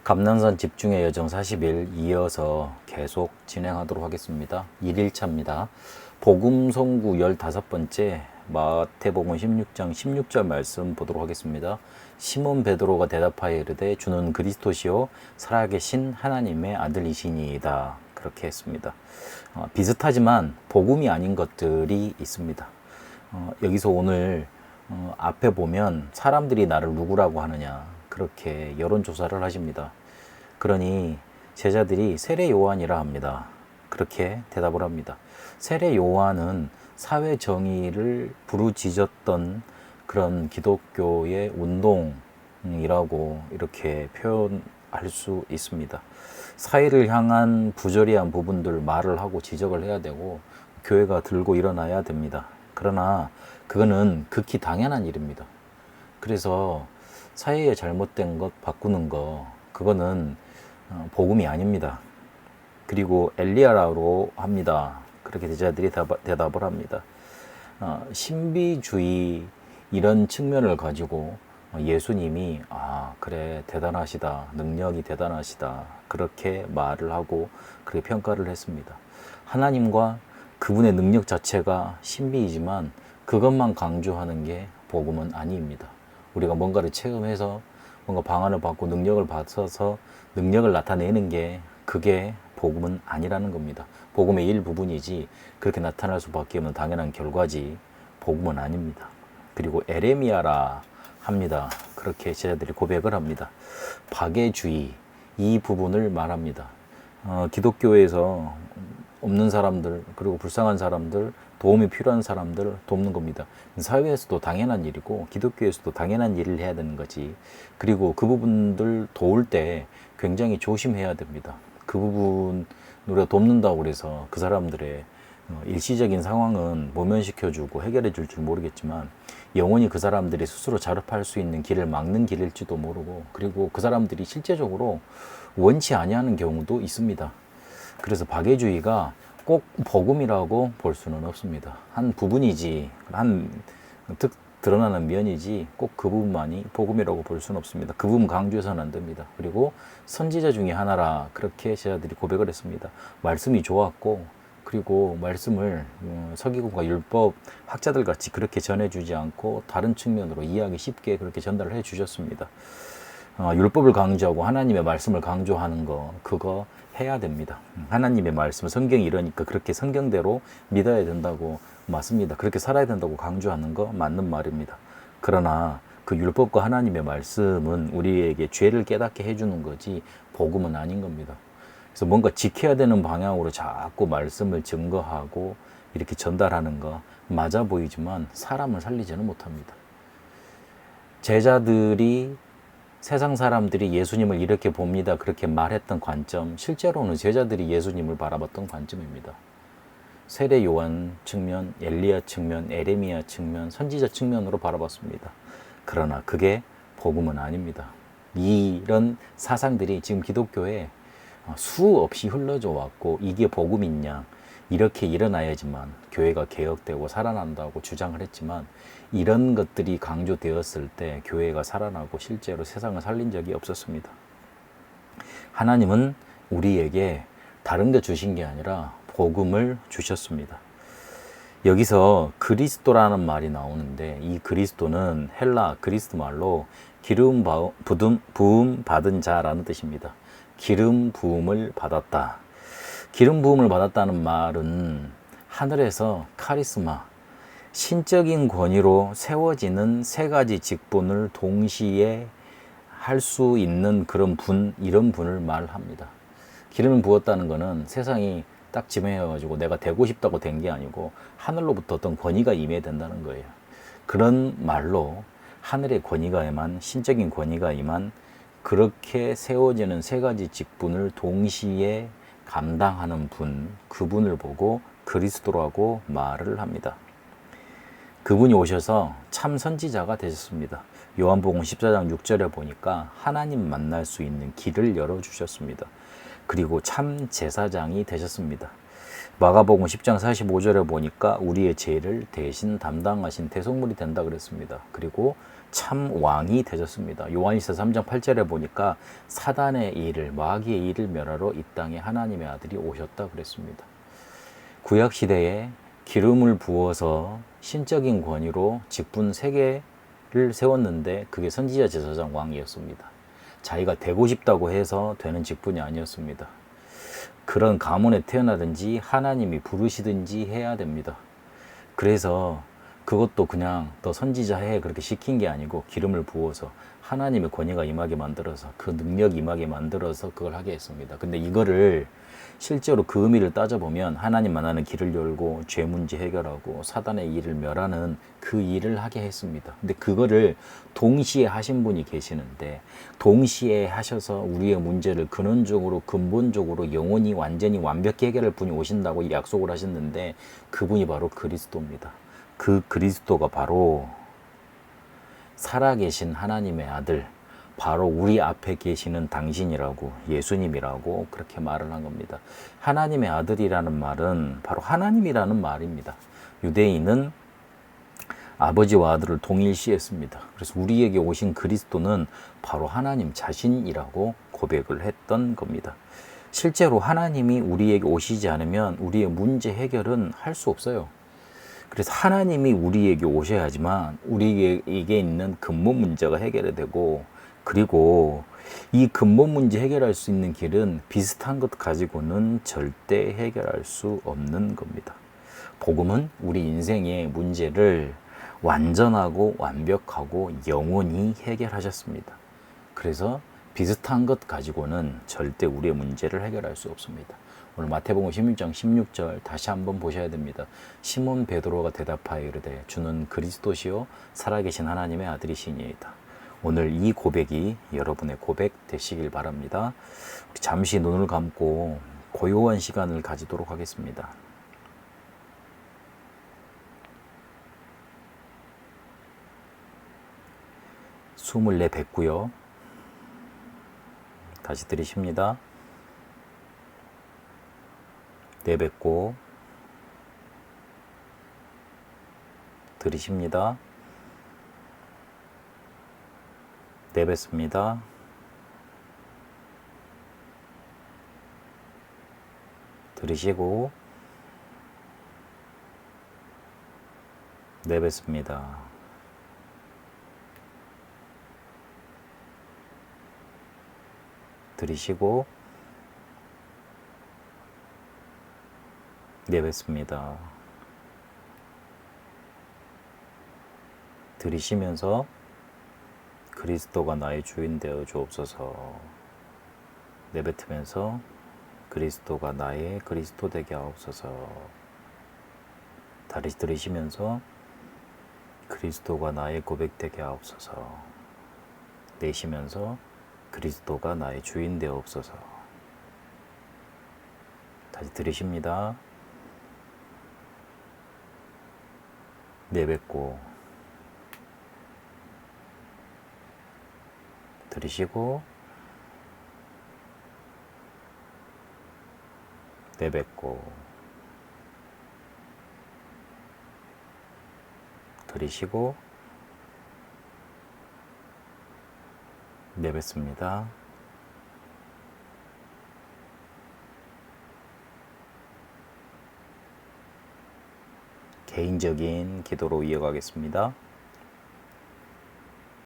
감남산 집중의 여정 40일 이어서 계속 진행하도록 하겠습니다. 1일차입니다. 복음 선구 15번째 마태복음 16장 16절 말씀 보도록 하겠습니다. 시몬 베드로가 대답하여 이르되 주는 그리스도시요 살아계신 하나님의 아들이시니이다. 그렇게 했습니다. 비슷하지만 복음이 아닌 것들이 있습니다. 여기서 오늘 앞에 보면 사람들이 나를 누구라고 하느냐 그렇게 여론조사를 하십니다. 그러니 제자들이 세례 요한이라 합니다. 그렇게 대답을 합니다. 세례 요한은 사회 정의를 부르짖었던 그런 기독교의 운동이라고 이렇게 표현할 수 있습니다. 사회를 향한 부조리한 부분들 말을 하고 지적을 해야 되고 교회가 들고 일어나야 됩니다. 그러나 그거는 극히 당연한 일입니다. 그래서 사회의 잘못된 것 바꾸는 거 그거는 복음이 아닙니다. 그리고 엘리야라고 합니다. 그렇게 제자들이 대답을 합니다. 신비주의 이런 측면을 가지고 예수님이 그래 대단하시다, 능력이 대단하시다 그렇게 말을 하고 그렇게 평가를 했습니다. 하나님과 그분의 능력 자체가 신비이지만 그것만 강조하는 게 복음은 아닙니다. 우리가 뭔가를 체험해서 뭔가 방안을 받고 능력을 받아서 능력을 나타내는 게 그게 복음은 아니라는 겁니다. 복음의 일부분이지 그렇게 나타날 수밖에 없는 당연한 결과지 복음은 아닙니다. 그리고 에레미야라 합니다. 그렇게 제자들이 고백을 합니다. 박애주의 이 부분을 말합니다. 기독교에서 없는 사람들 그리고 불쌍한 사람들 도움이 필요한 사람들 돕는 겁니다. 사회에서도 당연한 일이고 기독교에서도 당연한 일을 해야 되는 거지. 그리고 그 부분들 도울 때 굉장히 조심해야 됩니다. 그 부분 우리가 돕는다고 그래서 그 사람들의 일시적인 상황은 모면시켜주고 해결해 줄 줄 모르겠지만 영원히 그 사람들이 스스로 자립할 수 있는 길을 막는 길일지도 모르고 그리고 그 사람들이 실제적으로 원치 아니하는 경우도 있습니다. 그래서 박애주의가 꼭 복음이라고 볼 수는 없습니다. 한 부분이지, 한 드러나는 면이지 꼭 그 부분만이 복음이라고 볼 수는 없습니다. 그 부분 강조해서는 안 됩니다. 그리고 선지자 중에 하나라 그렇게 제자들이 고백을 했습니다. 말씀이 좋았고 그리고 말씀을 서기관과 율법 학자들 같이 그렇게 전해주지 않고 다른 측면으로 이해하기 쉽게 그렇게 전달을 해 주셨습니다. 율법을 강조하고 하나님의 말씀을 강조하는 거 그거 해야 됩니다. 하나님의 말씀, 성경이 이러니까 그렇게 성경대로 믿어야 된다고 맞습니다. 그렇게 살아야 된다고 강조하는 거 맞는 말입니다. 그러나 그 율법과 하나님의 말씀은 우리에게 죄를 깨닫게 해주는 거지 복음은 아닌 겁니다. 그래서 뭔가 지켜야 되는 방향으로 자꾸 말씀을 증거하고 이렇게 전달하는 거 맞아 보이지만 사람을 살리지는 못합니다. 제자들이 세상 사람들이 예수님을 이렇게 봅니다. 그렇게 말했던 관점, 실제로는 제자들이 예수님을 바라봤던 관점입니다. 세례 요한 측면, 엘리야 측면, 에레미야 측면, 선지자 측면으로 바라봤습니다. 그러나 그게 복음은 아닙니다. 이런 사상들이 지금 기독교에 수없이 흘러져 왔고 이게 복음이냐 이렇게 일어나야지만 교회가 개혁되고 살아난다고 주장을 했지만 이런 것들이 강조되었을 때 교회가 살아나고 실제로 세상을 살린 적이 없었습니다. 하나님은 우리에게 다른 거 주신 게 아니라 복음을 주셨습니다. 여기서 그리스도라는 말이 나오는데 이 그리스도는 헬라 그리스도 말로 기름 부음 받은 자라는 뜻입니다. 기름 부음을 받았다. 기름 부음을 받았다는 말은 하늘에서 카리스마, 신적인 권위로 세워지는 세 가지 직분을 동시에 할 수 있는 그런 분, 이런 분을 말합니다. 기름을 부었다는 것은 세상이 딱 지명해가지고 내가 되고 싶다고 된 게 아니고 하늘로부터 어떤 권위가 임해야 된다는 거예요. 그런 말로 하늘의 권위가 임한, 신적인 권위가 임한 그렇게 세워지는 세 가지 직분을 동시에 감당하는 분, 그분을 보고 그리스도라고 말을 합니다. 그분이 오셔서 참 선지자가 되셨습니다. 요한복음 14장 6절에 보니까 하나님 만날 수 있는 길을 열어주셨습니다. 그리고 참 제사장이 되셨습니다. 마가복음 10장 45절에 보니까 우리의 죄를 대신 담당하신 대속물이 된다 그랬습니다. 그리고 참 왕이 되셨습니다. 요한일서 3장 8절에 보니까 사단의 일을, 마귀의 일을 멸하러 이 땅에 하나님의 아들이 오셨다 그랬습니다. 구약 시대에 기름을 부어서 신적인 권위로 직분 3개를 세웠는데 그게 선지자 제사장 왕이었습니다. 자기가 되고 싶다고 해서 되는 직분이 아니었습니다. 그런 가문에 태어나든지 하나님이 부르시든지 해야 됩니다. 그래서 그것도 그냥 너 선지자 해 그렇게 시킨 게 아니고 기름을 부어서 하나님의 권위가 임하게 만들어서 그 능력이 임하게 만들어서 그걸 하게 했습니다. 근데 이거를 실제로 그 의미를 따져보면 하나님 만나는 길을 열고 죄 문제 해결하고 사단의 일을 멸하는 그 일을 하게 했습니다. 근데 그거를 동시에 하신 분이 계시는데 동시에 하셔서 우리의 문제를 근원적으로 근본적으로 영원히 완전히 완벽히 해결할 분이 오신다고 약속을 하셨는데 그분이 바로 그리스도입니다. 그 그리스도가 바로 살아계신 하나님의 아들, 바로 우리 앞에 계시는 당신이라고, 예수님이라고 그렇게 말을 한 겁니다. 하나님의 아들이라는 말은 바로 하나님이라는 말입니다. 유대인은 아버지와 아들을 동일시했습니다. 그래서 우리에게 오신 그리스도는 바로 하나님 자신이라고 고백을 했던 겁니다. 실제로 하나님이 우리에게 오시지 않으면 우리의 문제 해결은 할 수 없어요. 그래서 하나님이 우리에게 오셔야지만 우리에게 있는 근본 문제가 해결이 되고, 그리고 이 근본 문제 해결할 수 있는 길은 비슷한 것 가지고는 절대 해결할 수 없는 겁니다. 복음은 우리 인생의 문제를 완전하고 완벽하고 영원히 해결하셨습니다. 그래서 비슷한 것 가지고는 절대 우리의 문제를 해결할 수 없습니다. 오늘 마태복음 16장 16절 다시 한번 보셔야 됩니다. 시몬 베드로가 대답하여 이르되 주는 그리스도시요 살아계신 하나님의 아들이시니이다. 오늘 이 고백이 여러분의 고백 되시길 바랍니다. 우리 잠시 눈을 감고 고요한 시간을 가지도록 하겠습니다. 숨을 내뱉고요. 다시 들이쉽니다. 내뱉고 들이쉽니다. 내뱉습니다. 들이쉬고 내뱉습니다. 들이쉬고 내뱉습니다. 들이쉬면서 그리스도가 나의 주인 되어 주옵소서. 내뱉으면서 그리스도가 나의 그리스도 되게 하옵소서. 다시 들이쉬면서 그리스도가 나의 고백 되게 하옵소서. 내쉬면서 그리스도가 나의 주인 되옵소서. 다시 들이쉽니다. 내뱉고 들이쉬고 내뱉고 들이쉬고 내뱉습니다. 개인적인 기도로 이어가겠습니다.